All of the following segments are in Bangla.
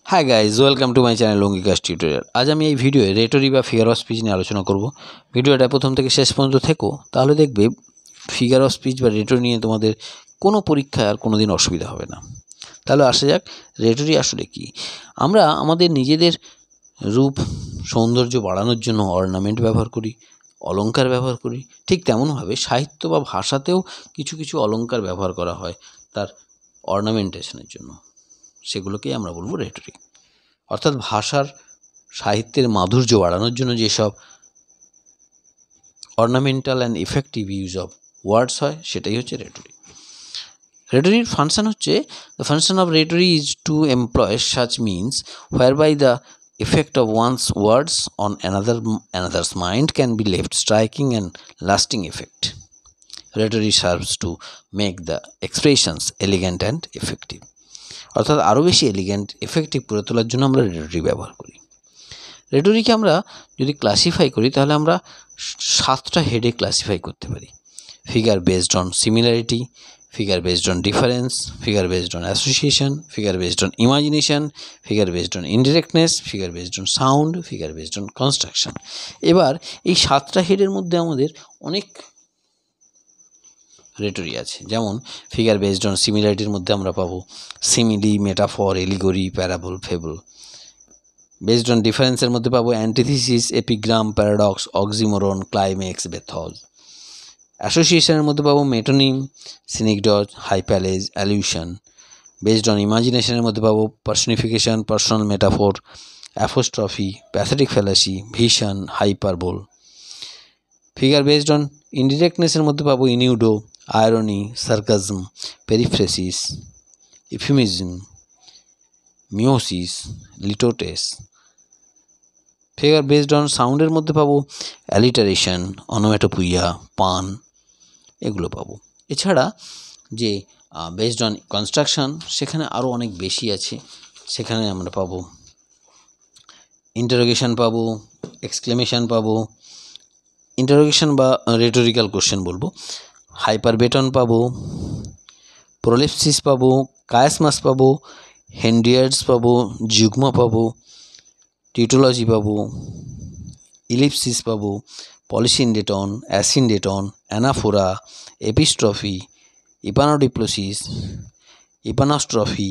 Hi guys welcome to my channel Ankika's tutorial. आज আমি এই ভিডিওয়ে রেটরি বা ফিগার অফ স্পিচ নিয়ে আলোচনা করব। ভিডিওটা প্রথম থেকে শেষ পর্যন্ত থেকো, তাহলে দেখবে ফিগার অফ স্পিচ বা রেটরি নিয়ে তোমাদের কোনো পরীক্ষায় আর কোনো দিন অসুবিধা হবে না। তাহলে আসা যাক, রেটরি আসলে কি। আমরা আমাদের নিজেদের রূপ সৌন্দর্য বাড়ানোর জন্য অর্নামেন্ট ব্যবহার করি, অলংকার ব্যবহার করি। ঠিক তেমনভাবে সাহিত্য বা ভাষাতেও কিছু কিছু অলংকার ব্যবহার করা হয় তার অর্নামেন্টেশনের জন্য। সেগুলোকেই আমরা বলবো রেটরি। অর্থাৎ ভাষার সাহিত্যের মাধুর্য বাড়ানোর জন্য যেসব ornamental and effective use of words হয় সেটাই হচ্ছে রেটরি। রেটরির ফাংশন হচ্ছে, the function of rhetoric is to employ such means whereby the effect of one's words on another's mind can be left striking and lasting effect. Rhetoric serves to make the expressions elegant and effective. অর্থাৎ আরও বেশি এলিগেন্ট এফেক্টিভ করে তোলার জন্য আমরা রেটরি ব্যবহার করি। রেটরিকে আমরা যদি ক্লাসিফাই করি তাহলে আমরা 7টা হেডে ক্লাসিফাই করতে পারি। Figure based on similarity, figure based on difference, figure based on association, figure based on imagination, figure based on indirectness, figure based on sound, figure based on construction. এবার এই 7টা হেডের মধ্যে আমাদের অনেক রেটরি আছে। যেমন ফিগার বেসড অন সিমিলারিটির মধ্যে আমরা পাবো simile, metaphor, allegory, parable, fable. Based on ডিফারেন্সের মধ্যে পাবো antithesis, epigram, paradox, oxymoron, climax, bathos. অ্যাসোসিয়েশনের মধ্যে পাবো মেটোনিম, সিনিকডজ, হাইপ্যালেজ, অ্যালিউশন। বেসড অন ইমাজিনেশনের মধ্যে পাবো personification, personal metaphor, apostrophe, pathetic fallacy, vision, hyperbole. Figure based on ইনডিরেক্টনেসের মধ্যে পাবো innuendo, irony, sarcasm, periphrasis, euphemism, meiosis, litotes. Figure based on সাউন্ডের মধ্যে পাবো অ্যালিটারেশন, অনোমেটোপুইয়া, পান, এগুলো পাবো। এছাড়া যে বেসড অন কনস্ট্রাকশন, সেখানে আরও অনেক বেশি আছে। সেখানে আমরা পাবো ইন্টারোগেশন, পাবো এক্সক্লেমেশন, পাবো ইন্টারোগেশন বা রেটোরিক্যাল কোশ্চেন বলবো, হাইপারবেটন পাবো, প্রোলেপসিস পাবো, কায়াসমাস পাবো, হেন্ডিয়ার্ডস পাবো, যুগ্ম পাবো, টিউটোলজি পাবো, ইলিপসিস পাবো, পলিসিনডেটন, অ্যাসিনডেটন, অ্যানাফোরা, এপিস্ট্রফি, ইপানোডিপ্লোসিস, ইপানোস্ট্রফি,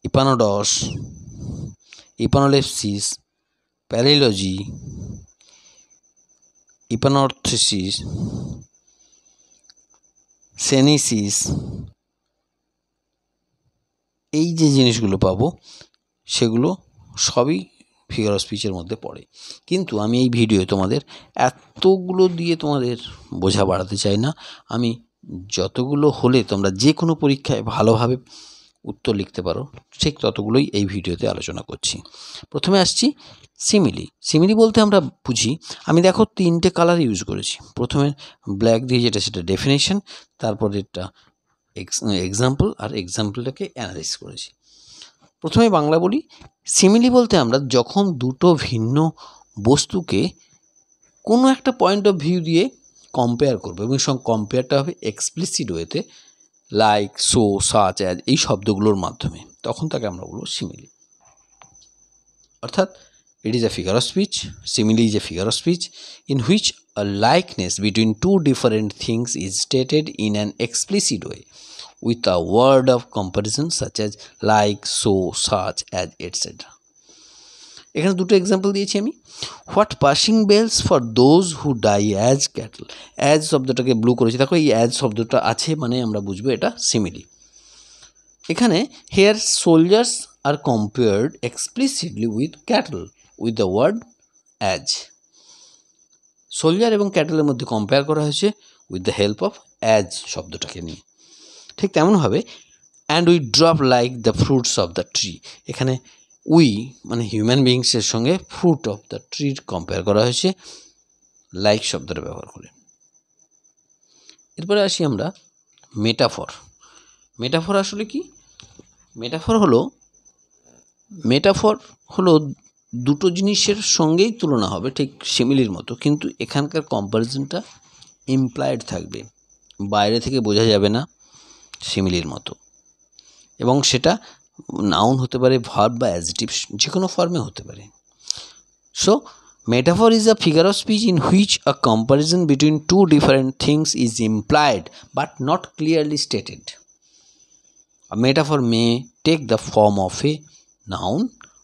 ইপানোডস, ইপানোলেপসিস, প্যালিলজি, ইপানর্থিসিস, সেনিসিস। এই যে জিনিসগুলো পাবো সেগুলো সবই ফিগার অফ স্পিচের মধ্যে পড়ে। কিন্তু আমি এই ভিডিও তোমাদের এতগুলো দিয়ে তোমাদের বোঝা বাড়াতে চাই না। আমি যতগুলো হলে তোমরা যে কোনো পরীক্ষায় ভালোভাবে উত্তর লিখতে পারো ঠিক ততগুলোই এই ভিডিওতে আলোচনা করছি। প্রথমে আসছি সিমিলি। সিমিলি বলতে আমরা বুঝি, আমি দেখো 3টে কালার ইউজ করেছি। প্রথমে ব্ল্যাক দিয়ে যেটা সেটা ডেফিনেশন, তারপর এটা এক্সাম্পল, আর এক্সাম্পলটাকে অ্যানালাইজ করেছি। প্রথমে বাংলা বলি। সিমিলি বলতে আমরা যখন দুটো ভিন্ন বস্তুকে কোনো একটা পয়েন্ট অফ ভিউ দিয়ে কম্পেয়ার করবো, এবং সঙ্গে কম্পেয়ারটা হবে এক্সপ্লিসিট ওয়েতে, লাইক, সো, সাচ, অ্যাজ, এই শব্দগুলোর মাধ্যমে, তখন তাকে আমরা বলবো সিমিলি। অর্থাৎ it is a figure of speech. Simile is a figure of speech in which a likeness between two different things is stated in an explicit way with a word of comparison such as like, so, such as, etc. এখানে দুটো এক্সাম্পল দিয়েছি আমি। What passing bells for those who die as cattle. As শব্দটাকে ব্লু করেছি, দেখো এই অ্যাজ শব্দটা আছে মানে আমরা বুঝবো এটা সিমিলি। এখানে here soldiers are compared explicitly with cattle with the word as. Soldier এবং ক্যাটলের মধ্যে কম্পেয়ার করা হয়েছে with the help of as শব্দটাকে নিয়ে। ঠিক তেমনভাবে and we drop like the fruits of the tree, এখানে উই মানে হিউম্যান বিংসের সঙ্গে ফ্রুট অফ দ্য ট্রির কম্পেয়ার করা হয়েছে লাইক শব্দটা ব্যবহার করে। এরপরে আসি আমরা মেটাফর। মেটাফর আসলে কি? মেটাফর হলো দুটো জিনিসের সঙ্গেই তুলনা হবে, ঠিক সিমিলির মতো, কিন্তু এখানকার কম্প্যারিজনটা ইমপ্লাইড থাকবে, বাইরে থেকে বোঝা যাবে না সিমিলির মতো, এবং সেটা নাউন হতে পারে, ভার্ব বা অ্যাডজেক্টিভ, যে কোনো ফর্মে হতে পারে। So metaphor is a figure of speech in which a comparison between two different things is implied but not clearly stated. A metaphor may take the form of a noun,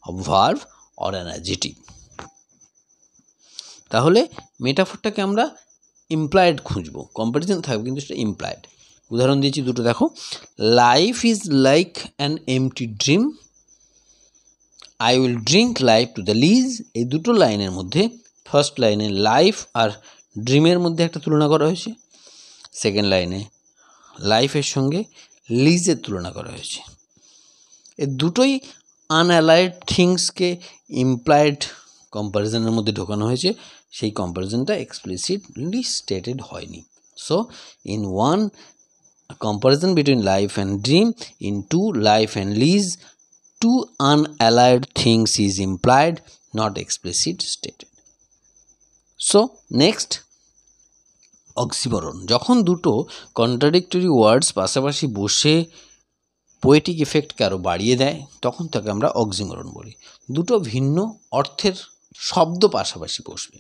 a verb or an adjective. তাহলে মেটাফরটাকে আমরা ইমপ্লায়েড খুঁজবো, কম্পারিজন থাকবে কিন্তু সেটা ইমপ্লায়েড। উদাহরণ দিয়েছি দুটো, দেখো, life is like an empty dream, I will drink life to the lees. এই দুটো লাইনের মধ্যে ফার্স্ট লাইনে লাইফ আর ড্রিমের মধ্যে একটা তুলনা করা হয়েছে, সেকেন্ড লাইনে লাইফের সঙ্গে লিজের তুলনা করা হয়েছে। এই দুটোই আনঅ্যালাইড থিংসকে ইমপ্লায়েড কম্প্যারিজনের মধ্যে ঢোকানো হয়েছে, সেই কম্প্যারিজনটা এক্সপ্লিসিটলি স্টেটেড হয়নি। So in one comparison between life and dream, in two life and lease, two unallied things is implied, not explicit stated. So next, oxymoron. যখন দুটো কন্ট্রাডিক্টরি ওয়ার্ডস পাশাপাশি বসে পোয়েটিক এফেক্টকে আরও বাড়িয়ে দেয় তখন তাকে আমরা অক্সিমরন বলি। দুটো ভিন্ন অর্থের শব্দ পাশাপাশি বসবে,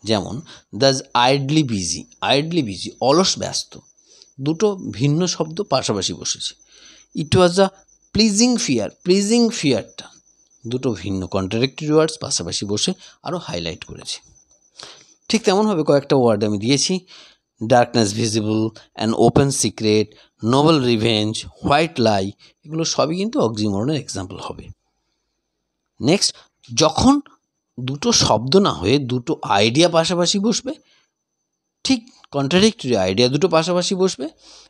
যেমন the idly busy, idly busy অলস ব্যস্ত, দুটো ভিন্ন শব্দ পাশাপাশি বসেছে। ইট ওয়াজ আ প্লিজিং ফিয়ার, প্লিজিং ফিয়ারটা দুটো ভিন্ন কন্ট্রাডিক্টরি ওয়ার্ডস পাশাপাশি বসে আরও হাইলাইট করেছে। ঠিক তেমনভাবে কয়েকটা ওয়ার্ড আমি দিয়েছি, darkness visible, an open secret, Nobel revenge, white লাই, এগুলো সবই কিন্তু অক্সিমরনের এক্সাম্পল হবে। নেক্সট, যখন দুটো শব্দ না হয়ে দুটো আইডিয়া পাশাপাশি বসবে, ঠিক কন্ট্রাডিক্টরি আইডিয়া দুটো পাশাপাশি বসবে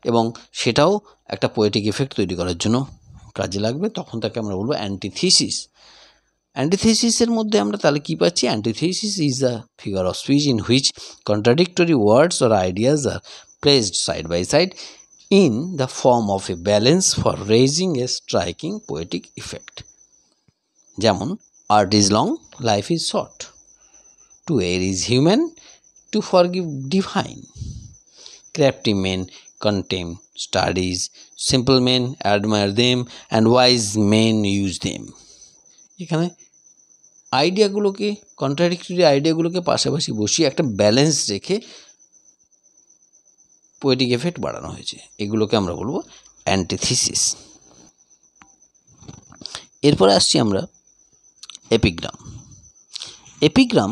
এবং সেটাও একটা পোয়েটিক এফেক্ট তৈরি করার জন্য কাজে লাগবে, তখন তাকে আমরা বলবো অ্যান্টিথিসিস। অ্যান্টিথিসিসের মধ্যে আমরা তাহলে কী পাচ্ছি? Antithesis is a figure of speech in which contradictory words or ideas are placed side by side in the form of a balance for raising a striking poetic effect. যেমন art is long, life is short, to err is human, to forgive divine, crafty men contemn studies, simple men admire them, and wise men use them. এখানে আইডিয়াগুলোকে, কন্ট্রাডিক্টরি আইডিয়াগুলোকে পাশাপাশি বসিয়ে একটা ব্যালেন্স রেখে পোয়েটিক এফেক্ট বাড়ানো হয়েছে, এগুলোকে আমরা বলবো অ্যান্টিথিসিস। এরপরে আসছি আমরা এপিগ্রাম। এপিগ্রাম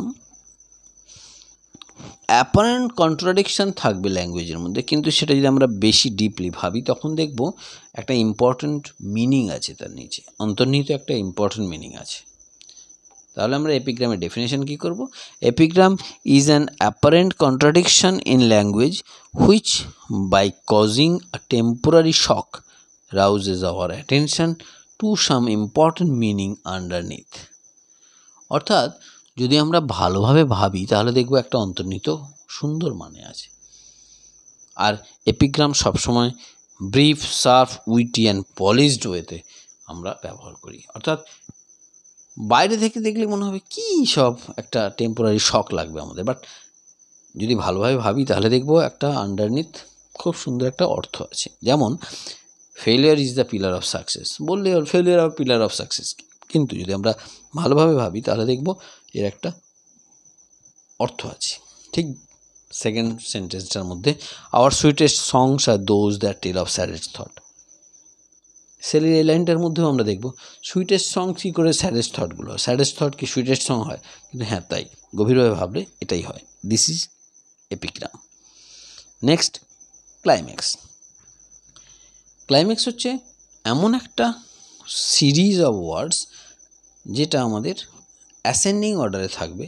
অ্যাপারেন্ট কন্ট্রাডিকশান থাকবে ল্যাঙ্গুয়েজের মধ্যে, কিন্তু সেটা যদি আমরা বেশি ডিপলি ভাবি তখন দেখব একটা ইম্পর্ট্যান্ট মিনিং আছে তার নিচে, অন্তর্নিহিত একটা ইম্পর্ট্যান্ট মিনিং আছে। তাহলে আমরা এপিগ্রামের ডেফিনেশন কী করব? Epigram is an apparent contradiction in language which by causing a temporary shock rouses our attention to some important meaning underneath. অর্থাৎ যদি আমরা ভালোভাবে ভাবি তাহলে দেখব একটা অন্তর্নিহিত সুন্দর মানে আছে। আর এপিগ্রাম সবসময় brief, sharp, witty and polished ওয়েতে আমরা ব্যবহার করি। অর্থাৎ বাইরে থেকে দেখলে মনে হবে কী সব একটা টেম্পোরারি শক লাগবে আমাদের, বাট যদি ভালোভাবে ভাবি তাহলে দেখব একটা আন্ডারনিথ খুব সুন্দর একটা অর্থ আছে। যেমন failure is the pillar of success বললে failure of pillar of success, কিন্তু যদি আমরা ভালোভাবে ভাবি তাহলে দেখব এর একটা অর্থ আছে। ঠিক সেকেন্ড সেন্টেন্সটার মধ্যে our sweetest songs are those that tell of saddest thought, সেলের এই লাইনটার মধ্যেও আমরা দেখব সুইটেস্ট সং কী করে স্যাডেস্ট থটগুলো, স্যাডেস্ট থট কি সুইটেস্ট সং হয়? কিন্তু হ্যাঁ, তাই গভীরভাবে ভাবলে এটাই হয়। This is epigram. Next, climax. Climax হচ্ছে এমন একটা সিরিজ অফ ওয়ার্ডস যেটা আমাদের অ্যাসেন্ডিং অর্ডারে থাকবে,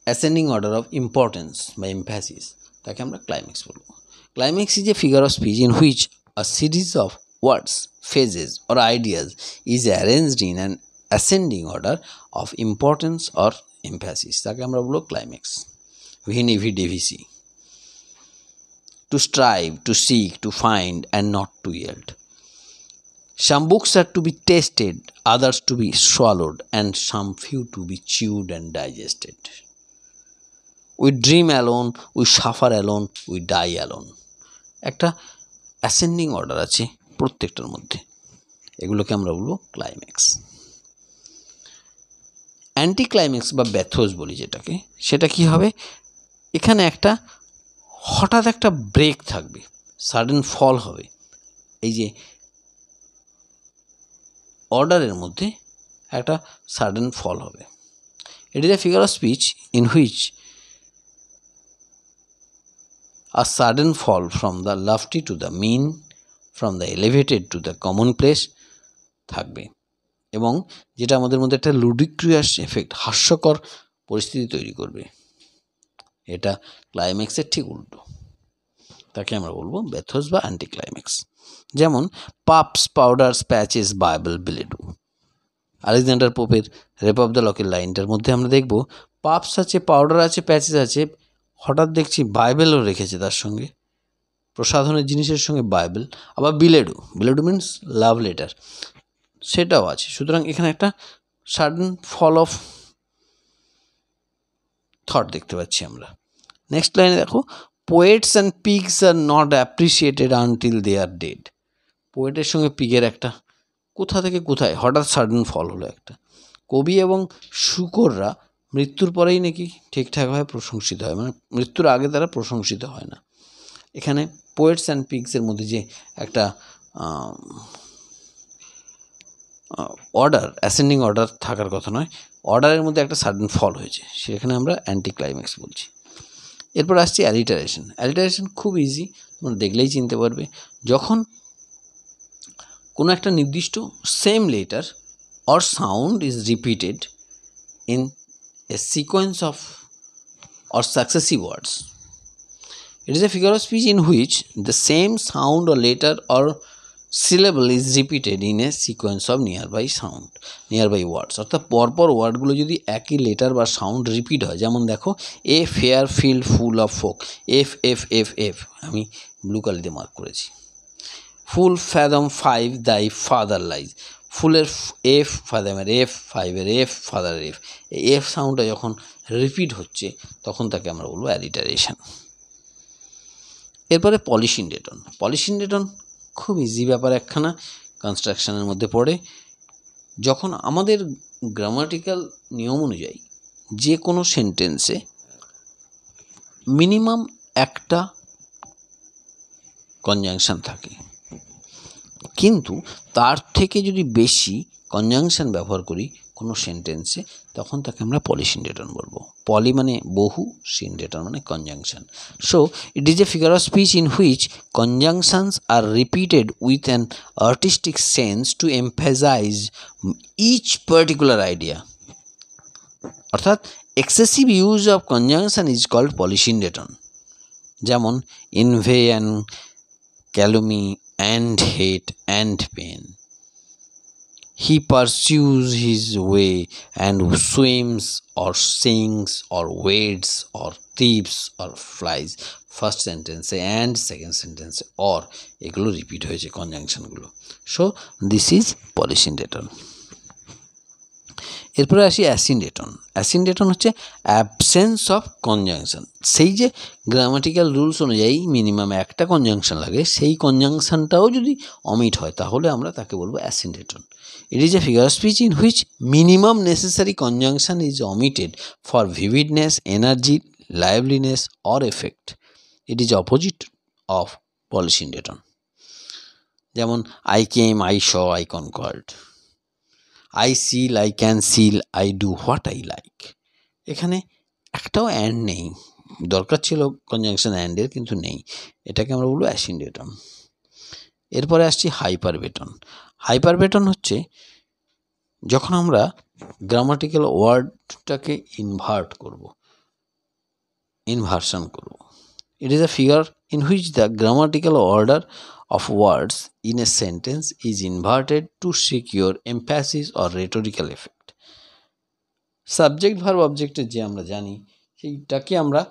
অ্যাসেন্ডিং অর্ডার অফ ইম্পর্টেন্স বা এমফ্যাসিস, তাকে আমরা ক্লাইম্যাক্স বলবো। Climax is a figure of speech in which a series of words, phrases or ideas is arranged in an ascending order of importance or emphasis, তাকে আমরা বলবো ক্লাইম্যাক্স। ভিনি ভিডিভিসি, to strive, to seek, to find and not to yield. Some books are to be tasted, others to be swallowed, and some few to be chewed and digested. We dream alone, we suffer alone, we die alone. একটা অ্যাসেন্ডিং অর্ডার আছে প্রত্যেকটার মধ্যে, এগুলোকে আমরা বলবো ক্লাইম্যাক্স। অ্যান্টি ক্লাইম্যাক্স বা ব্যাথোস বলি যেটাকে, সেটা কি হবে, এখানে একটা হঠাৎ একটা ব্রেক থাকবে, সাডেন ফল হবে। এই যে অর্ডারের মধ্যে একটা সাডেন ফল হবে। ইট is a figure of speech in which a sudden fall from the lofty to the mean, from the elevated to the commonplace থাকবে, এবং যেটা আমাদের মধ্যে একটা লুডিক্রিয়াস এফেক্ট, হাস্যকর পরিস্থিতি তৈরি করবে। এটা ক্লাইম্যাক্সের ঠিক উল্টো, তাকে আমরা বলবো ব্যাথোস বা অ্যান্টি ক্লাইম্যাক্স। যেমন puffs, powders, patches, Bible, billet doux. Alexander পোপের রেপ অফ দ্য লকের লাইনটার মধ্যে আমরা দেখব পাপস আছে, পাউডার আছে, প্যাচেস আছে, হঠাৎ দেখছি বাইবেলও রেখেছে তার সঙ্গে, প্রসাধনের জিনিসের সঙ্গে বাইবেল, আবার বিলেডু, বিলেডু মিনস লাভ লেটার, সেটাও আছে। সুতরাং এখানে একটা সাডেন ফল অফ থট দেখতে পাচ্ছি আমরা। নেক্সট লাইনে দেখো, poets and pigs are not appreciated until they are dead. পোয়েটের সঙ্গে পিগের একটা কোথা থেকে কোথায় হঠাৎ সাডেন ফল হলো একটা। কবি এবং শুকররা মৃত্যুর পরেই নাকি ঠিকঠাকভাবে প্রশংসিত হয়, মানে মৃত্যুর আগে তারা প্রশংসিত হয় না। এখানে পোয়েটস অ্যান্ড পিগসের মধ্যে যে একটা অর্ডার, অ্যাসেন্ডিং অর্ডার থাকার কথা নয়, অর্ডারের মধ্যে একটা সাডেন ফল হয়েছে, সেখানে আমরা অ্যান্টি ক্লাইম্যাক্স বলছি। এরপর আসছি অ্যালিটারেশন। অ্যালিটারেশন খুব ইজি, তোমরা দেখলেই চিনতে পারবে। যখন কোনো একটা নির্দিষ্ট same letter or sound is repeated in a sequence of or successive words. It is a figure of speech in which the same sound or letter or syllable is repeated in a sequence of nearby words. অর্থাৎ পরপর ওয়ার্ডগুলো যদি একই লেটার বা সাউন্ড রিপিট হয়, যেমন দেখো a fair field full of folk, F F F F, আমি ব্লু কালিতে মার্ক করেছি। ফুল ফ্যাদম ফাইভ দাই ফাদার লাইজ, ফুলের এফ, ফাদামের এফ, ফাইভের এফ, ফাদারের এফ, এই এফ সাউন্ডটা যখন রিপিট হচ্ছে তখন তাকে আমরা বলবো অ্যালিটারেশন। এরপরে পলিসিনডেটন। পলিসিনডেটন খুব ইজি ব্যাপার একখানা, কনস্ট্রাকশনের মধ্যে পড়ে। যখন আমাদের গ্রামাটিক্যাল নিয়ম অনুযায়ী যে কোনো সেন্টেন্সে মিনিমাম একটা কনজাংশন থাকে, কিন্তু তার থেকে যদি বেশি কনজাংশন ব্যবহার করি কোনো সেন্টেন্সে, তখন তাকে আমরা পলিসিনডেটন বলবো। পলি মানে বহু, সিনডেটন মানে conjunction. So it is a figure of speech in which conjunctions are repeated with an artistic sense to emphasize each particular idea. অর্থাৎ excessive use of conjunction is called polysyndeton. যেমন envy and calumny and hate and pain. He pursues his way and swims or sings or wades or thieves or flies. First সেন্টেন্সে অ্যান্ড, সেকেন্ড সেন্টেন্সে অর, এগুলো রিপিট হয়েছে কনজাংশনগুলো। So this is polysyndeton. এরপরে আসি অ্যাসিনডেটন। অ্যাসিনডেটন হচ্ছে অ্যাবসেন্স অফ কনজাংশন। সেই যে গ্রামাটিক্যাল রুলস অনুযায়ী মিনিমাম একটা কনজাংশন লাগে, সেই কনজাংশনটাও যদি অমিট হয় তাহলে আমরা তাকে বলবো asyndeton. It is a figure of speech in which minimum necessary conjunction is omitted for vividness, energy, liveliness or effect. It is opposite of polysyndeton. যেমন I came, I saw, I conquered. I seal, I can seal, I do what I like. এখানে একটাও অ্যান্ড নেই, দরকার ছিল কনজাংশন অ্যান্ডের, কিন্তু নেই, এটাকে আমরা বলবো অ্যাসিনডেটন। এরপরে আসছি হাইপারবেটন। হাইপারবেটন হচ্ছে যখন আমরা গ্রামাটিক্যাল ওয়ার্ডটাকে ইনভার্সন করব। It is a figure in which the grammatical order of words in a sentence is inverted to secure emphasis or rhetorical effect. Subject verb অবজেক্টের যে আমরা জানি সেইটাকে আমরা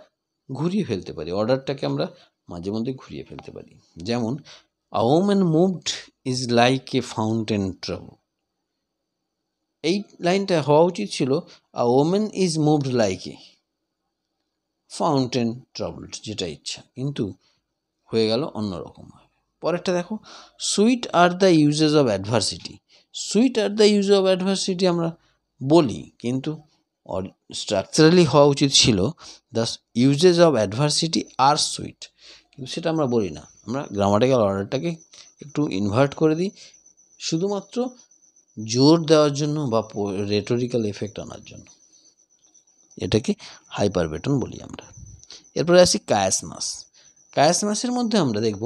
ঘুরিয়ে ফেলতে পারি, অর্ডারটাকে আমরা মাঝে মধ্যে ঘুরিয়ে ফেলতে পারি। যেমন a woman moved is like a fountain troubled. এই লাইনটা হওয়া উচিত ছিল a woman is moved like a fountain troubled, যেটা ইচ্ছা, কিন্তু হয়ে গেল অন্যরকম। পরেরটা দেখো, sweet are the uses of adversity. Sweet are the use of adversity আমরা বলি, কিন্তু স্ট্রাকচারালি হওয়া উচিত ছিল the uses of adversity are sweet, কিন্তু সেটা আমরা বলি না। আমরা গ্রামাটিক্যাল অর্ডারটাকে একটু ইনভার্ট করে দিই, শুধুমাত্র জোর দেওয়ার জন্য বা রেটোরিক্যাল এফেক্ট আনার জন্য। এটাকে হাইপারবেটন বলি আমরা। এরপরে আসি কায়াসমাস। কায়াসমাসের মধ্যে আমরা দেখব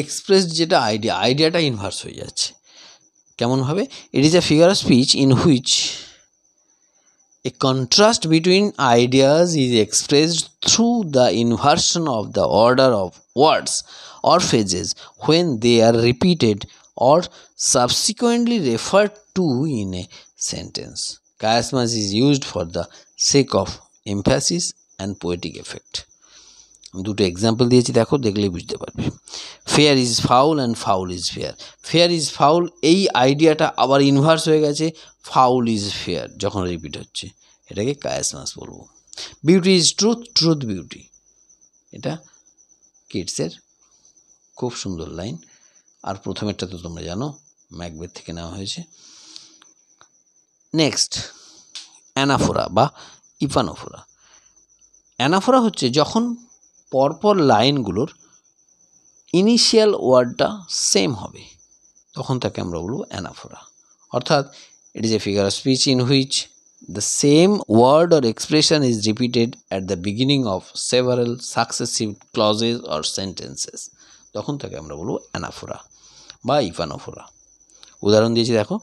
এক্সপ্রেস যেটা আইডিয়াটা ইনভার্স হয়ে যাচ্ছে। কেমনভাবে? ইট is a figure of speech in which a contrast between ideas is expressed through the inversion of the order of words or phrases when they are repeated or subsequently referred to in a sentence. Chiasmus is used for the sake of emphasis and poetic effect. দুটো এক্সাম্পল দিয়েছি, দেখো, দেখলেই বুঝতে পারবে। Fair is foul and foul is fair. Fair is foul, এই আইডিয়াটা আবার ইনভার্স হয়ে গেছে ফাউল ইজ ফেয়ার যখন রিপিট হচ্ছে, এটাকে কায়াসমাস বলবো। Beauty is truth, truth beauty, এটা কিডসের খুব সুন্দর লাইন। আর প্রথমেরটা তো তোমরা জানো, ম্যাকবেথ থেকে নেওয়া হয়েছে। নেক্সট, অ্যানাফোরা বা ইপানোফোরা। অ্যানাফোরা হচ্ছে যখন পরপর লাইনগুলোর ইনিশিয়াল ওয়ার্ডটা সেম হবে, তখন তাকে আমরা বলবো অ্যানাফোরা। অর্থাৎ it is a figure of speech in which the same word or expression is repeated at the beginning of several successive clauses or sentences, তখন তাকে আমরা বলবো অ্যানাফোরা বা ইপানোফোরা। উদাহরণ দিয়েছি, দেখো,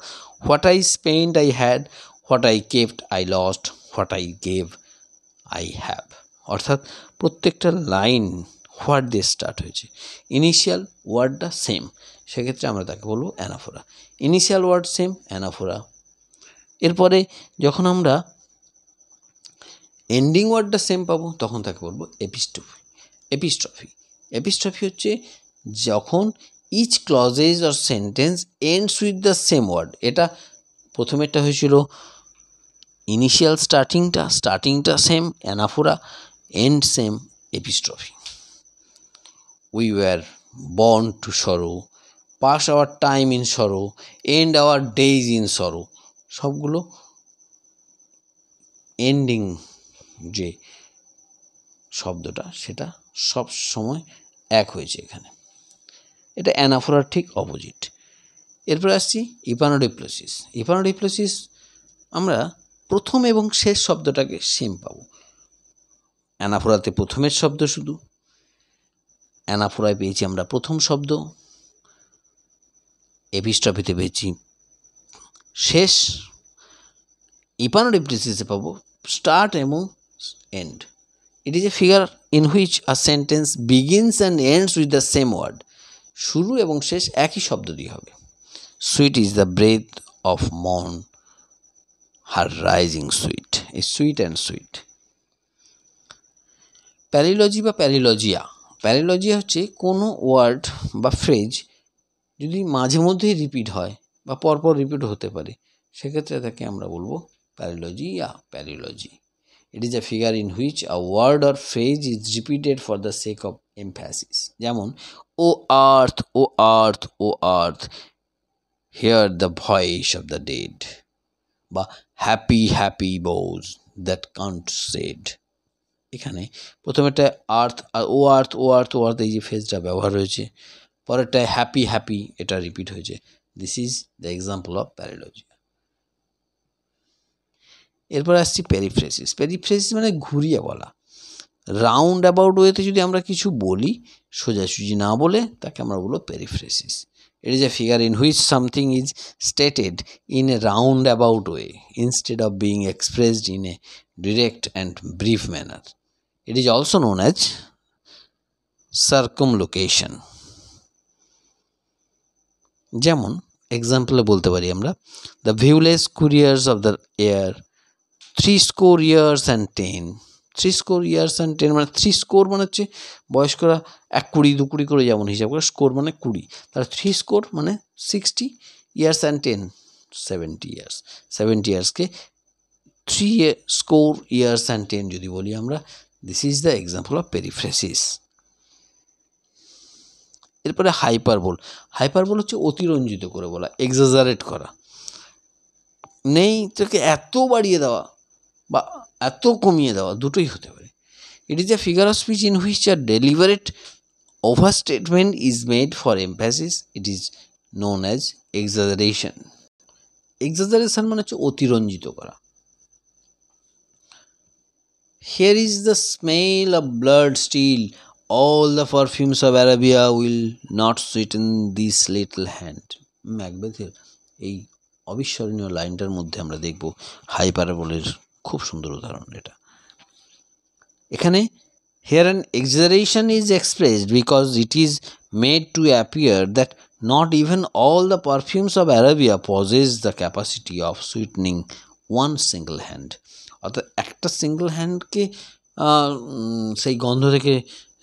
what I spend I had, what I kept I lost, what I gave I have. অর্থাৎ প্রত্যেকটা লাইন হোয়াট দিয়ে স্টার্ট হয়েছে, ইনিশিয়াল ওয়ার্ডটা সেম, সেক্ষেত্রে আমরা তাকে বলবো anaphora. Initial word same, anaphora. এরপরে যখন আমরা এন্ডিং ওয়ার্ডটা সেম পাবো, তখন তাকে বলবো এপিস্ট্রফি। এপিস্ট্রফি এপিস্ট্রফি হচ্ছে যখন each clauses or sentence ends with the same word. এটা প্রথমেরটা হয়েছিল ইনিশিয়াল স্টার্টিংটা same, anaphora, end same, epistrophe. We were born to sorrow, pass our time in sorrow, and our days in sorrow, সবগুলো এন্ডিং যে শব্দটা সেটা সব সময় এক হয়েছে এখানে। এটা অ্যানাফোরার ঠিক অপোজিট। এরপর আসছি ইপানোডিপ্লোসিস। ইপানোডিপ্লোসিস আমরা প্রথম এবং শেষ শব্দটাকে সেম পাবো। অ্যানাফোরাতে প্রথমের শব্দ শুধু, অ্যানাফোরায় পেয়েছি আমরা প্রথম শব্দ, এপিস্ট্রফিতে পেয়েছি শেষ, ইপানোডিপ্লোসিসে পাবো স্টার্ট এবং end. It is a figure in which a sentence begins and ends with the same word. শুরু এবং শেষ একই শব্দ দিয়ে হবে। Sweet is the breath of morn, her rising sweet, এই সুইট অ্যান্ড সুইট। প্যারিলজি বা প্যারিলজিয়া। প্যারিলজিয়া হচ্ছে কোনো ওয়ার্ড বা ফ্রেজ যদি মাঝে মধ্যেই রিপিট হয় বা পরপর রিপিট হতে পারে, সেক্ষেত্রে তাকে আমরা বলবো প্যারিলজি বা palilogy. It is a figure in which a word or phrase is repeated for the sake of emphasis. যেমন, O earth, O earth, O earth, hear the voice of the dead, বা happy happy boughs that can't shed. এখানে প্রথমেটা আর্থ, আর ও আর্থ, ও আর্থ, ও আর্থ, এই যে ফ্রেজটা ব্যবহার হয়েছে, পরেরটায় হ্যাপি হ্যাপি, এটা রিপিট হয়েছে। This is the example of palilogy. এরপর আসছি পেরিফ্রেসিস। পেরিফ্রেসিস মানে ঘুরিয়ে বলা। রাউন্ড অ্যাবাউট ওয়েতে যদি আমরা কিছু বলি, সোজাসুজি না বলে, তাকে আমরা বলবো periphrasis. It is a figure in which something is stated in a round about way instead of being expressed in a direct and brief manner. It is also known as circumlocution. যেমন এক্সাম্পলে বলতে পারি আমরা, the viewless couriers of the air, 60 years and 10। 60 years and 10 মানে 30 মানে হচ্ছে বয়স্করা 1 20 2 20 করে যেমন হিসাব করে, স্কোর মানে 20, তাহলে 30 মানে 60 years and 10 70 years। 70 yearsকে 30 years and 10 যদি বলি আমরা, this is the example of periphrasis. এরপরে হাইপারবোল। হাইপারবোল হচ্ছে অতিরঞ্জিত করে বলা, এক্সাজারেট করা, নেই তোকে এত বাড়িয়ে দেওয়া বা এত কমিয়ে দেওয়া, দুটোই হতে পারে। ইট is a figure of speech in which a delivered overstatement is made for emphasis. It is known as exaggeration. Exaggeration মানে হচ্ছে অতিরঞ্জিত করা। Here is the smell of blood still. All the perfumes of Arabia will not sweeten this little hand. ম্যাকবেথের এই অবিস্মরণীয় লাইনটার মধ্যে আমরা দেখব হাইপারবোলের খুব সুন্দর উদাহরণ এটা। এখানে here an exaggeration is expressed because it is made to appear that not even all the perfumes of Arabia possess the capacity of sweetening one single hand. অর্থাৎ একটা সিঙ্গল হ্যান্ডকে সেই গন্ধ থেকে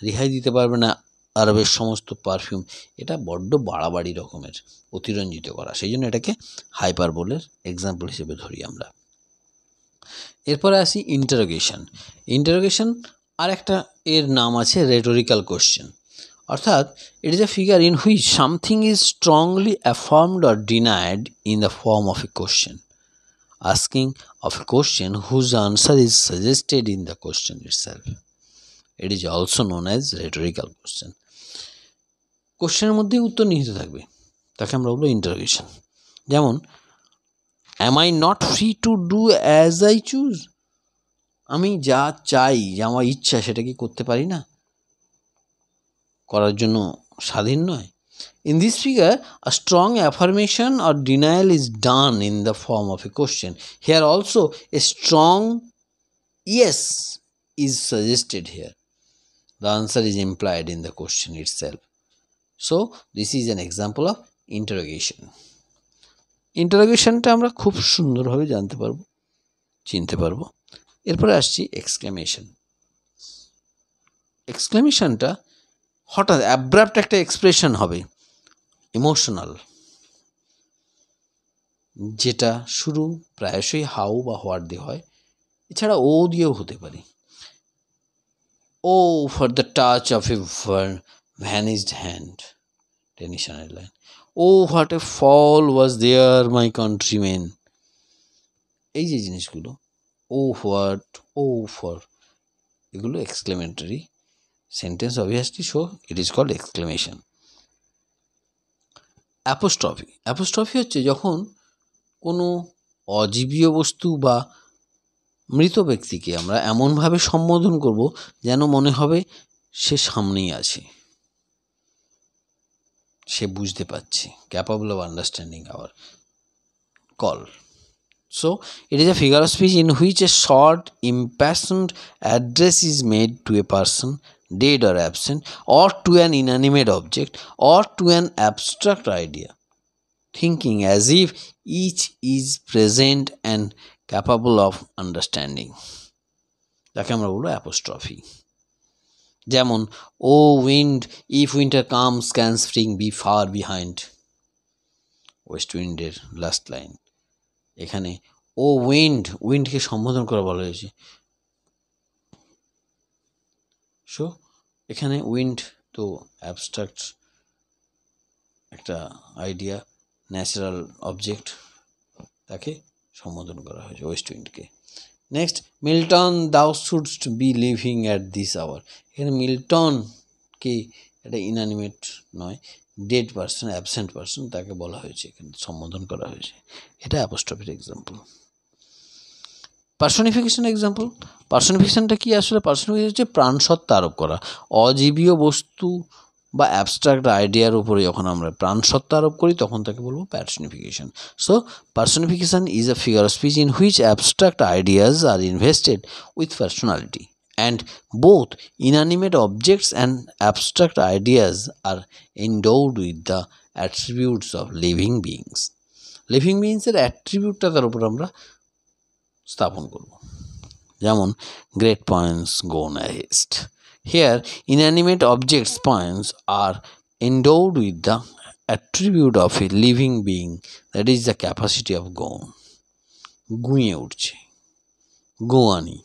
রেহাই দিতে পারবে না আরবের সমস্ত পারফিউম। এটা বড্ড বাড়াবাড়ি রকমের অতিরঞ্জিত করা, সেই জন্য এটাকে হাইপারবোলের এক্সাম্পল হিসেবে ধরি আমরা। এরপরে আসি ইন্টারোগেশন। ইন্টারোগেশন আর একটা এর নাম আছে রেটোরিক্যাল কোশ্চেন, অর্থাৎ it is a figure in which something is strongly affirmed or denied in the form of a question, asking of a question whose answer is suggested in the question itself. It is also known as rhetorical question. কোশ্চেনের মধ্যেই উত্তর নিহিত থাকবে, তাকে আমরা বলবো ইন্টারোগেশন। যেমন am I not free to do as I choose? আমি যা চাই, যা আমার ইচ্ছা, সেটা কি করতে পারি না? করার জন্য স্বাধীন নয়। In this figure a strong affirmation or denial is done in the form of a question. Here also a strong yes is suggested here. The answer is implied in the question itself. So this is an example of interrogation. ইন্টারোগেশনটা আমরা খুব সুন্দরভাবে জানতে পারবো, চিনতে পারবো। এরপরে আসছি এক্সক্লেমেশন। এক্সক্লেমেশনটা হঠাৎ অ্যাব্রাপ্ট একটা এক্সপ্রেশন হবে, ইমোশনাল, যেটা শুরু প্রায়শই হাউ বা হোয়াট দিয়ে হয়, এছাড়া ও দিয়েও হতে পারে। O for the touch of a vanished hand, টেনিশনের line. O what a fall was there my countrymen. এই যে জিনিসগুলো, ও হোয়াট, ও ফর, এগুলো exclamatory sentence obviously, so it is called exclamation. Apostrophe. Apostrophe হচ্ছে যখন কোনো অজীবীয় বস্তু বা মৃত ব্যক্তিকে আমরা এমনভাবে সম্বোধন করব যেন মনে হবে সে সামনেই আছে, সে বুঝতে পারছে, capable of understanding our call. So, it is a figure of speech in which a short, impassioned address is made to a person, dead or absent, or to an inanimate object, or to an abstract idea, thinking as if each is present and capable of understanding. যাকে আমরা বলবো অ্যাপোস্ট্রফি। যেমন O wind, if winter comes can spring be far behind, west উইন্ডের লাস্ট লাইন। এখানে ও উইন্ড, উইন্ডকে সম্বোধন করা বলা হয়েছে। সো এখানে উইন্ড তো অ্যাবস্ট্রাক্ট একটা আইডিয়া, ন্যাচারাল অবজেক্ট, তাকে সম্বোধন করা হয়েছে West উইন্ডকে। Next, Milton thou shouldst be living at this hour. এখানে মিল্টনকে এটা ইনঅ্যানিমেট নয়, ডেড পারসন, অ্যাবসেন্ট পারসন, তাকে বলা হয়েছে, এখানে সম্বোধন করা হয়েছে। এটা অ্যাপোস্ট্রফির এক্সাম্পল। Personification example. পার্সনিফিকেশনটা কি আসলে? পার্সনিফিকেশন হচ্ছে প্রাণসত্তা আরোপ করা। অজীবীয় বস্তু বা অ্যাবস্ট্রাক্ট আইডিয়ার উপরে যখন আমরা প্রাণসত্তা আরোপ করি তখন তাকে বলবো personification. So personification is a figure of speech in which abstract ideas are invested with personality, and both inanimate objects and abstract ideas are endowed with the attributes of living beings. Living বিংসের অ্যাট্রিবিউটটা তার উপর আমরা স্থাপন করব। যেমন great points go nicest. Here inanimate objects points are endowed with the attribute of a living being, that is the capacity of going. গুঁয়ে উঠছে, গোয়ানি,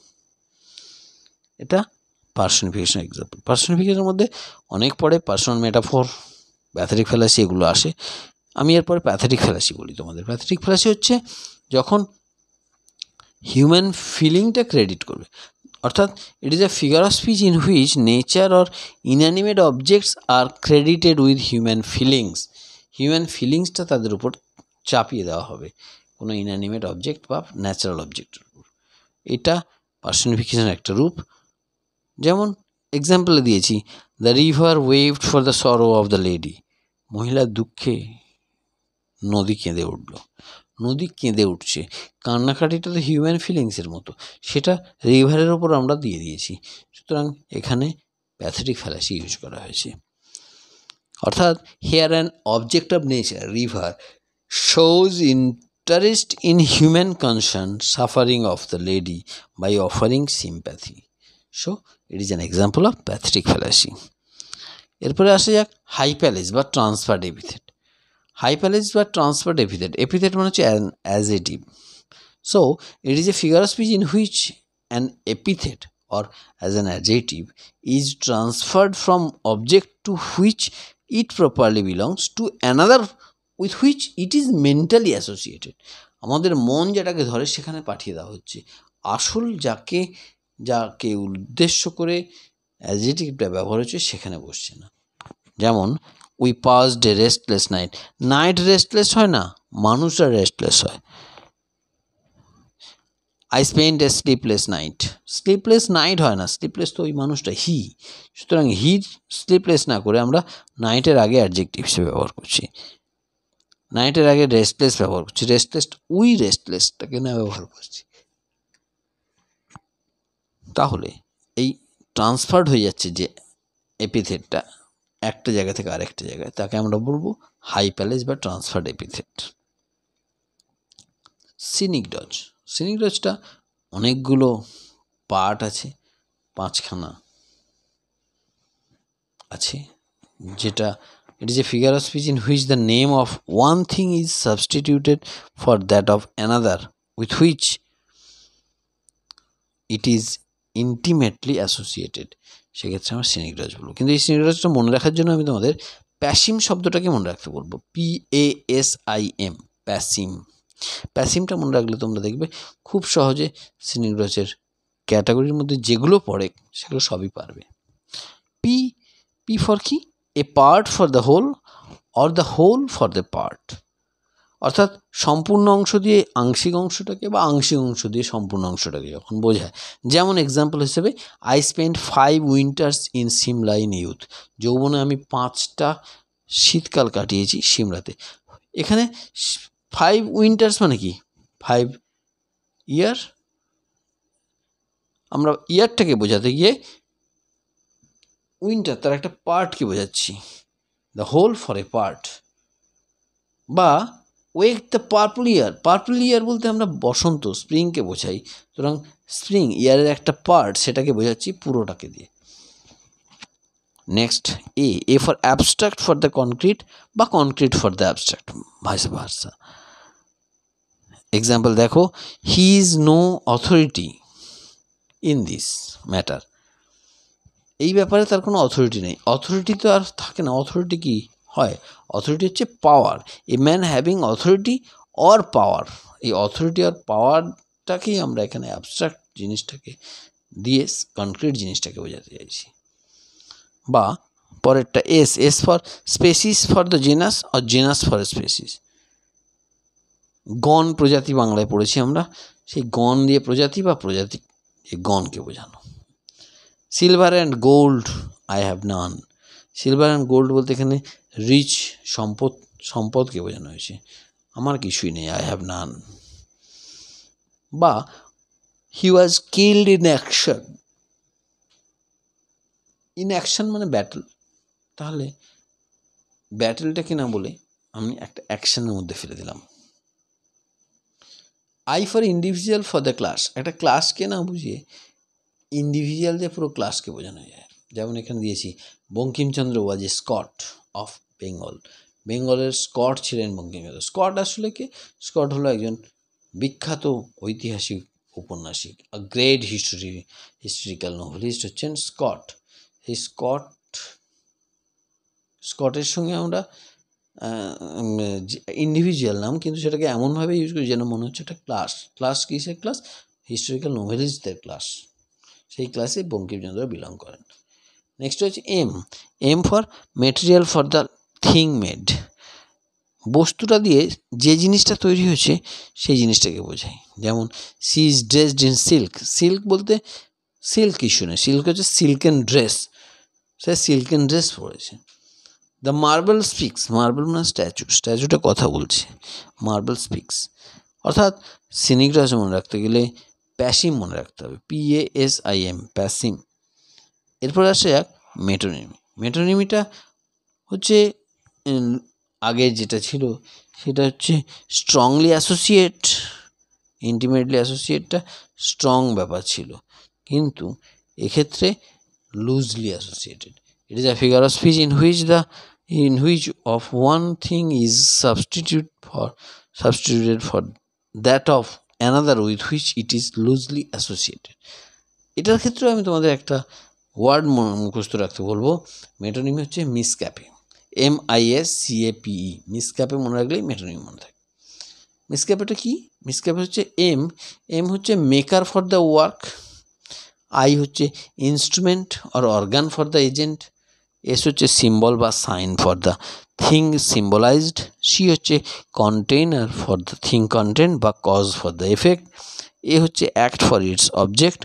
এটা পার্সনিফিকেশন এক্সাম্পল। পার্সনিফিকেশনের মধ্যে অনেক পড়ে, পার্সোনাল মেটাফোর, প্যাথেটিক ফ্যালাসি এগুলো আসে। আমি এরপরে প্যাথেটিক ফ্যালাসি বলি তোমাদের। প্যাথেটিক ফ্যালাসি হচ্ছে যখন হিউম্যান ফিলিংটা ক্রেডিট করবে, অর্থাৎ it is a figure of speech in which nature or inanimate objects R credited with human feelings. Human ফিলিংসটা তাদের উপর চাপিয়ে দেওয়া হবে কোনো ইনঅ্যানিমেট অবজেক্ট বা ন্যাচারাল অবজেক্টের উপর। এটা পার্সনিফিকেশনের একটা রূপ। যেমন এক্সাম্পলে দিয়েছি, the river waved for the sorrow of the lady. মহিলার দুঃখে নদী কেঁদে উঠল। নদী কেঁদে উঠছে, কান্নাকাটিটা তো হিউম্যান ফিলিংসের মতো, সেটা রিভারের ওপর আমরা দিয়ে দিয়েছি। সুতরাং এখানে প্যাথেটিক ফ্যালাসি ইউজ করা হয়েছে। অর্থাৎ here an object of nature river shows interest in human concern suffering of the lady by offering sympathy. So it is an example of pathetic fallacy. এরপরে আসা যাক হাইপ্যালেস বা ট্রান্সফার্ড এপিথেট। হাইপ্যালেস বা ট্রান্সফার্ড এপিথেট, এপিথেট মানে হচ্ছে an adjective. So it is a figure of speech in which an epithet or as an adjective is transferred from object to which it properly belongs to another with which it is mentally associated. আমাদের মন যেটাকে ধরে সেখানে পাঠিয়ে দেওয়া হচ্ছে, আসল যাকে উদ্দেশ্য করে অ্যাডজেক্টিভটা ব্যবহার হচ্ছে সেখানে বসছে না। যেমন we passed A restless night. Night restless হয় না, মানুষরা রেস্টলেস হয়। I spend a sleepless night. Sleepless night হয় না, স্লিপলেস তো ওই মানুষটা, হি। সুতরাং হি স্লিপলেস না করে আমরা নাইটের আগে অ্যাডজেক্টিভ হিসেবে ব্যবহার করছি, নাইটের আগে রেস্টলেস ব্যবহার করছি, রেস্টলেস উই রেস্টলেসটাকে না ব্যবহার করছি। তাহলে এই ট্রান্সফার্ড হয়ে যাচ্ছে যে এপিথেটটা একটা জায়গা থেকে আরেকটা জায়গায়, তাকে আমরা বলবো হাইপ্যালেস বা ট্রান্সফার্ড এপিথেট। Synecdoche. সিনিক ডজটা অনেকগুলো পার্ট আছে, 5খানা আছে, যেটা it is a figure of speech in which the name of one thing is substituted for that of another with which it is intimately associated. সেক্ষেত্রে আমরা সিনিক ডজ বলবো। কিন্তু এই সিনিক ডজটা মনে রাখার জন্য আমি তোমাদের প্যাসিম শব্দটাকে মনে রাখতে বলবো, PASIM, প্যাসিম। প্যাসিমটা মনে রাখলে তোমরা দেখবে খুব সহজে সিনিক ডজের ক্যাটাগরির মধ্যে যেগুলো পড়ে সেগুলো সবই পারবে। পি ফর কি? A part for the whole or the whole for the part. অর্থাৎ সম্পূর্ণ অংশ দিয়ে আংশিক অংশটাকে বা আংশিক অংশ দিয়ে সম্পূর্ণ অংশটাকে যখন বোঝায়। যেমন এক্সাম্পল হিসেবে I spend 5 winters in Shimla in youth. যৌবনে আমি 5টা শীতকাল কাটিয়েছি সিমলাতে। এখানে 5 উইন্টার্স মানে কি? 5 ইয়ার। আমরা ইয়ারটাকে বোঝাতে গিয়ে উইন্টার তার একটা পার্টকে বোঝাচ্ছি, the whole for a part. বা wake the purple year. Purple year বলতে আমরা বসন্ত, স্প্রিংকে বোঝাই। সুতরাং স্প্রিং ইয়ারের একটা পার্ট, সেটাকে বোঝাচ্ছি পুরোটাকে দিয়ে। Next A for abstract for the concrete বা concrete for the abstract, vice versa. Example দেখো, he is no authority in this matter. এই ব্যাপারে তার কোনো অথরিটি নেই। অথরিটি তো আর থাকে না। অথরিটি কি হয়? অথরিটি হচ্ছে power. A man having authority or power. এই অথরিটি আর পাওয়ারটাকেই আমরা এখানে অ্যাবস্ট্রাক্ট জিনিসটাকে দিয়ে কনক্রিট জিনিসটাকে বোঝাতে চাইছি। বা পরেরটা S for species for the genus আর জেনাস ফর স্পেসিস। গণ প্রজাতি বাংলায় পড়েছি আমরা, সেই গণ দিয়ে প্রজাতি বা প্রজাতি এই গণকে বোঝানো। Silver and gold I have naan. Silver and gold বলতে এখানে রিচ সম্পদকে বোঝানো হয়েছে। আমার কিছুই নেই, আই হ্যাভ নান। বা he was killed in action. In action মানে ব্যাটল। তাহলে ব্যাটেলটাকে না বলে আমি একটা অ্যাকশনের মধ্যে ফেলে দিলাম। I for individual for the class. একটা ক্লাসকে না বুঝিয়ে ইন্ডিভিজুয়াল দিয়ে পুরো ক্লাসকে বোঝানো যায়। যেমন এখানে দিয়েছি বঙ্কিমচন্দ্র ওয়াজ এ স্কট অফ বেঙ্গল। বেঙ্গলের স্কট ছিলেন বঙ্কিমচন্দ্র। স্কট আসলে কি? স্কট হলো একজন বিখ্যাত ঐতিহাসিক ঔপন্যাসিক, আ গ্রেট হিস্টোরিক্যাল নোভেলিস্ট হচ্ছেন স্কট। এই স্কট স্কটের সঙ্গে আমরা ইন্ডিভিজুয়াল নাম, কিন্তু সেটাকে এমনভাবে ইউজ করি যেন মনে হচ্ছে একটা ক্লাস কিসের ক্লাস? Historical নোভেলিস্টদের class. সেই ক্লাসে বঙ্কিমচন্দ্র বিলং করেন। নেক্সট হচ্ছে M for material for the thing made. বস্তুটা দিয়ে যে জিনিসটা তৈরি হয়েছে সেই জিনিসটাকে বোঝায়। যেমন she is dressed in silk. Silk বলতে সিল্ক ইস্যু নয়, সিল্ক হচ্ছে সিল্কেন ড্রেস, সে সিল্কেন ড্রেস পরেছে। দ্য মার্বেল স্পিক্স, মার্বেল মানে স্ট্যাচুটা কথা বলছে, মার্বেল স্পিক্স। অর্থাৎ সিনিকরাস মনে রাখতে গেলে প্যাসিম মনে রাখতে হবে, PASIM, প্যাসিম। এরপর আসে এক মেটোনিমি। মেটোনিমিটা হচ্ছে আগে যেটা ছিল সেটা হচ্ছে স্ট্রংলি অ্যাসোসিয়েট, ইন্টিমেটলি অ্যাসোসিয়েটটা স্ট্রং ব্যাপার ছিল, কিন্তু এক্ষেত্রে loosely associated. It is a figure of speech in which of one thing is substituted for that of another with which it is loosely associated. এটার ক্ষেত্রে আমি তোমাদের একটা ওয়ার্ড মুখস্থ রাখতে বলবো। মেটোনিমি হচ্ছে মিসক্যাপে, MISCAPE, মিসক্যাপে মনে রাখলেই মেটোনিমি মনে থাকে। মিসক্যাপেটা কি? মিসক্যাপে হচ্ছে এম হচ্ছে maker for the work, I হচ্ছে instrument or organ for the agent, S হচ্ছে সিম্বল বা sign for the thing symbolized, C হচ্ছে container for the thing content বা cause for the effect, A হচ্ছে act for its object,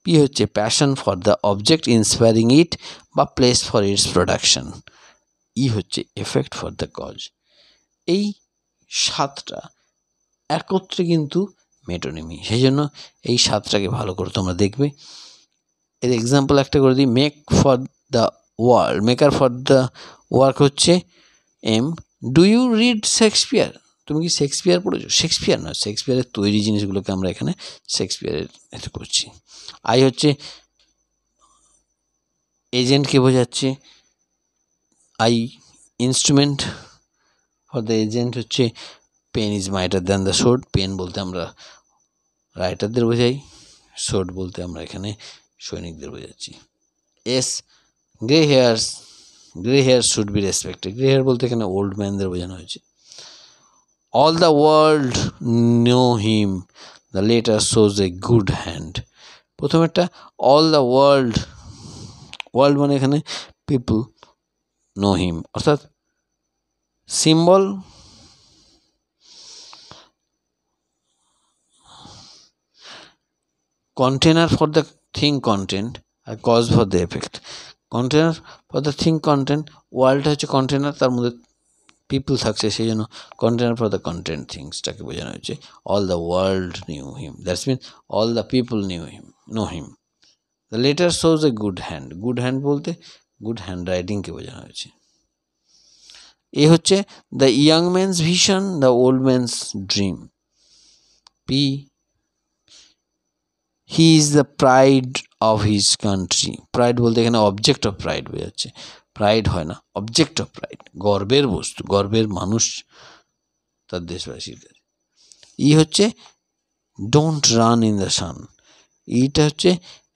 P হচ্ছে passion for the object inspiring it বা place for its production, E হচ্ছে এফেক্ট ফর দ্য কজ। এই সাতটা একত্রে কিন্তু মেটোনিমি, সেই জন্য এই সাতটাকে ভালো করে তোমরা দেখবে। এর এক্সাম্পল একটা করে দিই, মেকার ফর দ্য ওয়ার্ক হচ্ছে এম। Do you read Shakespeare? তুমি কি শেক্সপিয়ার পড়েছো? শেক্সপিয়ার নয়, শেক্সপিয়ারের তৈরি জিনিসগুলোকে আমরা এখানে শেক্সপিয়ারের এতে করছি। আই হচ্ছে এজেন্টকে বোঝাচ্ছে, I instrument for the agent হচ্ছে pen is mightier than the sword, pen বলতে আমরা রাইটারদের বোঝাই, সোর্ড বলতে আমরা এখানে সৈনিকদের বোঝাচ্ছি। S grey hair should be respected, grey hair বলতে এখানে ওল্ড ম্যানদের বোঝানো হয়েছে। All the world know him, the letter shows a good hand. প্রথমেরটা অল দ্য ওয়ার্ল্ড মানে এখানে পিপল নো হিম, অর্থাৎ symbol container for the thing content আর cause for the effect. Container for the thing content, ওয়ার্ল্ডটা হচ্ছে কন্টেনার, তার মধ্যে পিপল থাকছে, সেই জন্য কন্টেনার ফর দ্য কন্টেন্ট থিংসটাকে বোঝানো হয়েছে। All the world knew him, that's mean all the people know him. The letter shows a good hand, good hand বলতে গুড হ্যান্ড রাইটিংকে বোঝানো হয়েছে। এ হচ্ছে the young man's vision, the old man's dream. পি he is the pride of his country, pride বলতে এখানে অবজেক্ট অফ প্রাইড বোঝাচ্ছে, প্রাইড হয় না, অবজেক্ট অফ প্রাইড, গর্বের বস্তু, গর্বের মানুষ তার দেশবাসীর কাছে। ই হচ্ছে don't run in the sun, ইটা হচ্ছে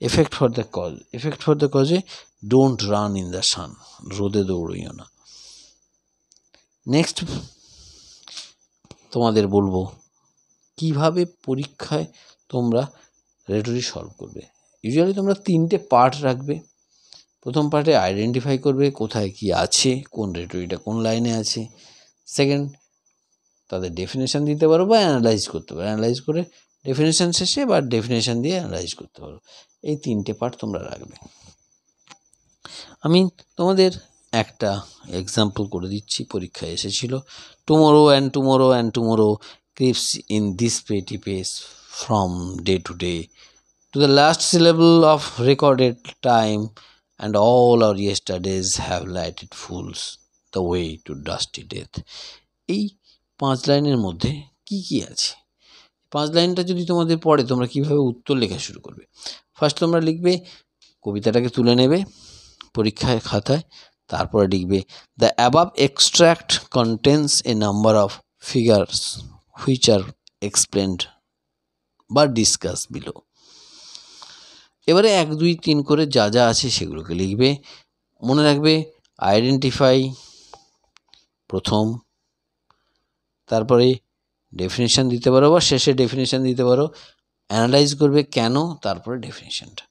effect for the cause, effect for the কজে don't run in the sun, রোদে দৌড়ইও না। নেক্সট তোমাদের বলবো কিভাবে পরীক্ষায় তোমরা রেটরি সলভ করবে। ইউজুয়ালি তোমরা 3টে পার্ট রাখবে। প্রথম পার্টে আইডেন্টিফাই করবে কোথায় কি আছে, কোন রেটরিটা কোন লাইনে আছে। সেকেন্ড, তাদের ডেফিনেশান দিতে পারো বা অ্যানালাইজ করতে পারো, অ্যানালাইজ করে ডেফিনেশান শেষে বা ডেফিনেশান দিয়ে অ্যানালাইজ করতে পারো। এই 3টে পার্ট তোমরা রাখবে। আমি তোমাদের একটা এক্সাম্পল করে দিচ্ছি, পরীক্ষায় এসেছিল। Tomorrow and tomorrow creeps in this petty pace from day to day to the last syllable of recorded time, and all our yesterdays have lighted fools the way to dusty death. এই 5 লাইনের মধ্যে কি কি আছে? 5 লাইনটা যদি তোমাদের পড়ে তোমরা কিভাবে উত্তর লেখা শুরু করবে? ফার্স্ট তোমরা লিখবে, কবিতাটাকে তুলে নেবে পরীক্ষায় খাতায়, তারপরে লিখবে the above extract contains a number of figures which are explained বা ডিসকাস বিলো। এবারে 1 2 3 করে যা যা আছে সেগুলোকে লিখবে। মনে রাখবে আইডেন্টিফাই প্রথম, তারপরে ডেফিনেশন দিতে পারো বা শেষে ডেফিনেশন দিতে পারো, অ্যানালাইজ করবে কেন, তারপরে ডেফিনেশনটা।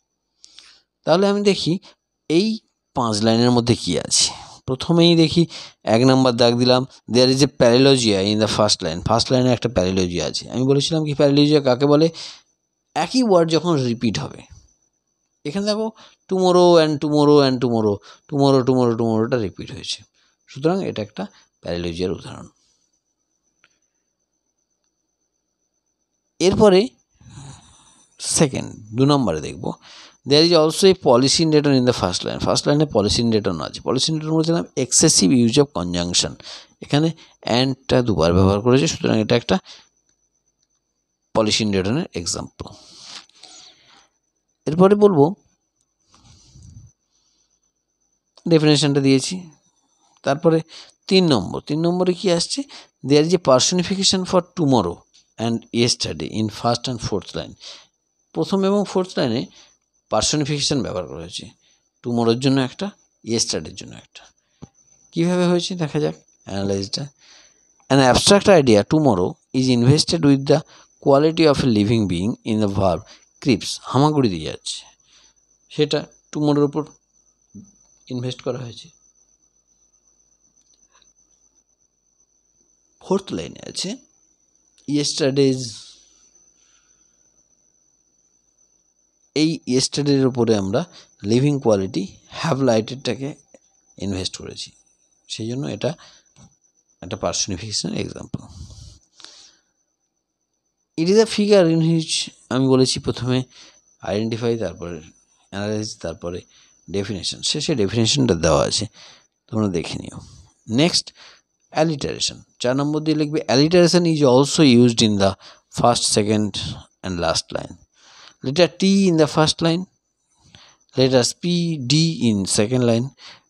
তাহলে আমি দেখি এই 5 লাইনের মধ্যে কি আছে। প্রথমেই দেখি 1 নম্বর দাগ দিলাম, there is a palilogia in the first line. First লাইনে একটা প্যারালজিয়া আছে। আমি বলেছিলাম কি প্যারালজিয়া কাকে বলে? একই ওয়ার্ড যখন রিপিট হবে। এখানে দেখো tomorrow and tomorrow and tomorrow, tomorrow tomorrow টুমোরোটা রিপিট হয়েছে, সুতরাং এটা একটা প্যারালজিয়ার উদাহরণ। এরপরে সেকেন্ড 2 নম্বরে দেখব, there is also a polysyndeton in the first line. First লাইনে পলিসিনডেটন আছে। পলিসিনডেটন বলছিলাম এক্সেসিভ ইউজ অফ কনজাংশন। এখানে অ্যান্ডটা দুবার ব্যবহার করেছে, সুতরাং এটা একটা পলিসিনডেটনের এক্সাম্পল। এরপরে বলবো ডেফিনেশনটা দিয়েছি। তারপরে 3 নম্বরে কি আসছে? There is a personification for tomorrow and yesterday in first and fourth line. প্রথম এবং ফোর্থ লাইনে পার্সনিফিকেশন ব্যবহার করা হয়েছে, টুমোরোর জন্য একটা, ইয়েস্টারডের জন্য একটা। কীভাবে হয়েছে দেখা যাক অ্যানালাইজটা। An abstract idea tomorrow is invested with the quality of a living being in the verb creeps. হামাগুড়ি দিয়ে যাচ্ছে, সেটা টুমোরোর উপর ইনভেস্ট করা হয়েছে। ফোর্থ লাইনে আছে ইয়েস্টারডেজ। এই ইয়েস্টারডের উপরে আমরা লিভিং কোয়ালিটি হ্যাভ লাইটেডটাকে ইনভেস্ট করেছি, সেই জন্য এটা একটা personification example. It is a figure in which, আমি বলেছি প্রথমে আইডেন্টিফাই, তারপরে অ্যানালাইজ, তারপরে ডেফিনেশন, শেষে ডেফিনেশনটা দেওয়া আছে, তোমরা দেখে নিও। Next alliteration. 4 নম্বর দিয়ে লিখবে alliteration is also used in the first, second and last line. Letter T in the first line, letters P, D in second line,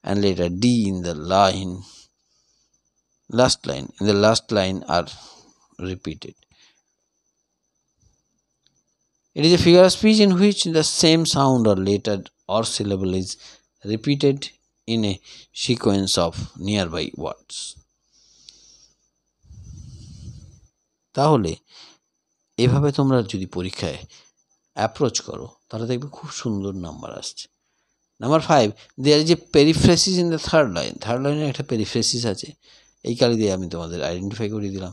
and letter D in the last line. In the last line are repeated. It is a figure of speech in which the same sound or letter or syllable is repeated in a sequence of nearby words. তাহলে এভাবে তোমরা যদি পরীক্ষায় অ্যাপ্রোচ করো তাহলে দেখবে খুব সুন্দর নাম্বার আসছে। Number 5, there is a periphrasis in the third line. Third লাইনে একটা পেরিফ্রেসিস আছে, এই কালি দিয়ে আমি তোমাদের আইডেন্টিফাই করে দিলাম।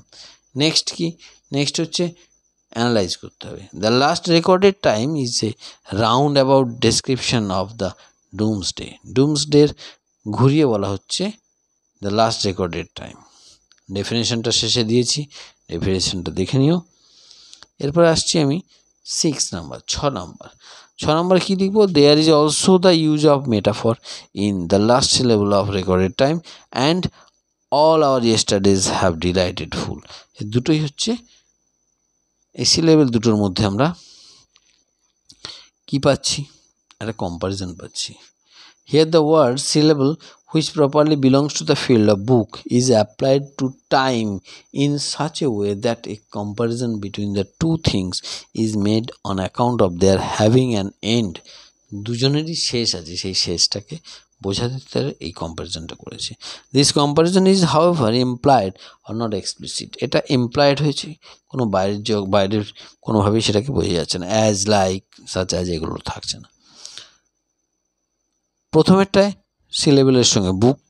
নেক্সট কি? নেক্সট হচ্ছে অ্যানালাইজ করতে হবে। The last recorded time is a round about description of the doomsday. ডুমসডের ঘুরিয়ে বলা হচ্ছে দ্য লাস্ট রেকর্ডেড টাইম। ডেফিনেশনটা শেষে দিয়েছি, ডেফিনেশনটা দেখে নিও। এরপর আসছি আমি 6 নম্বর, 6 নম্বর কী লিখবো? There is also the use of metaphor in the last syllable of recorded time and all our yesterdays have delighted fool. এই দুটোই হচ্ছে, এই সিলেবেল দুটোর মধ্যে আমরা কি পাচ্ছি? একটা কম্পারিজন পাচ্ছি। Here the word syllable which properly belongs to the field of book is applied to time in such a way that a comparison between the two things is made on account of their having an end. দুজনেরই শেষ আছে, সেই শেষটাকে বোঝাতে তারা এই কম্পারিজনটা করেছে। This comparison is however implied or not explicit. এটা ইমপ্লাইড হয়েছে, কোনো বাইরের কোনোভাবেই সেটাকে বোঝা যাচ্ছে না। অ্যাজ, লাইক, সাচ অ্যাজ এগুলো থাকছে না। প্রথমেরটায় সিলেবেলের সঙ্গে বুক।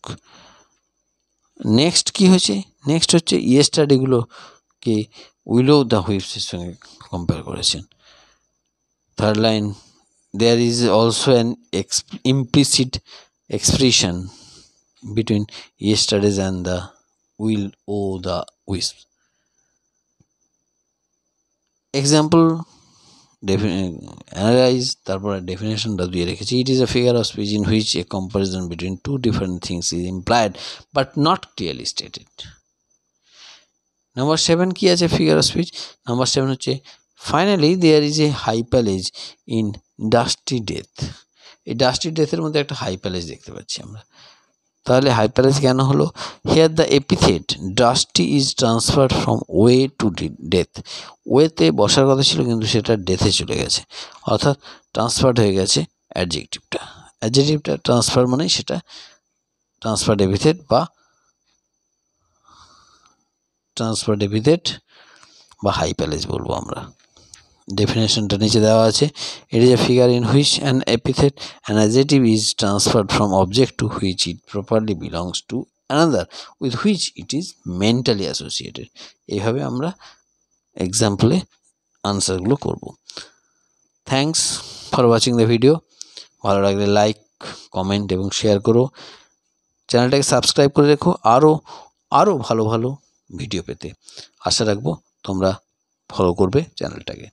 নেক্সট কি হয়েছে? নেক্সট হচ্ছে ইয়েস্টারডেগুলোকে উইলো দ্য হুইপসের সঙ্গে কম্পেয়ার করেছেন। Third line, there is also an implicit expression between yesterdays and the will o' the wisps. Example analyse, তারপরে ডেফিনেশনটা দিয়ে রেখেছি। It is a figure of speech in which a comparison between two different things is implied but not clearly stated. Number 7 কি আছে ফিগার অফ স্পিচ? নাম্বার 7 হচ্ছে finally there is a hypallage in dusty death. এই ডাস্টি ডেথের মধ্যে একটা হাইপ্যালেজ দেখতে পাচ্ছি আমরা। তাহলে হাইপ্যালেজ কেন হলো? Here the epithet dusty is transferred from way to death. ওয়েতে বসার কথা ছিল কিন্তু সেটা ডেথে চলে গেছে, অর্থাৎ ট্রান্সফার্ড হয়ে গেছে অ্যাডজেক্টিভটা। অ্যাডজেক্টিভটা ট্রান্সফার মানে সেটা ট্রান্সফার্ড এপিথেট বা হাইপ্যালেজ বলবো আমরা। ডেফিনেশনটা নিচে দেওয়া আছে। It is a figure in which an epithet an adjective is transferred from object to which it properly belongs to another with which it is mentally associated. এইভাবে আমরা এক্সাম্পলে আনসারগুলো করব। Thanks for watching the video. ভালো লাগলে লাইক, কমেন্ট এবং শেয়ার করো। চ্যানেলটাকে সাবস্ক্রাইব করে রেখো আরও ভালো ভালো ভিডিও পেতে। আশা রাখবো তোমরা ফলো করবে চ্যানেলটাকে।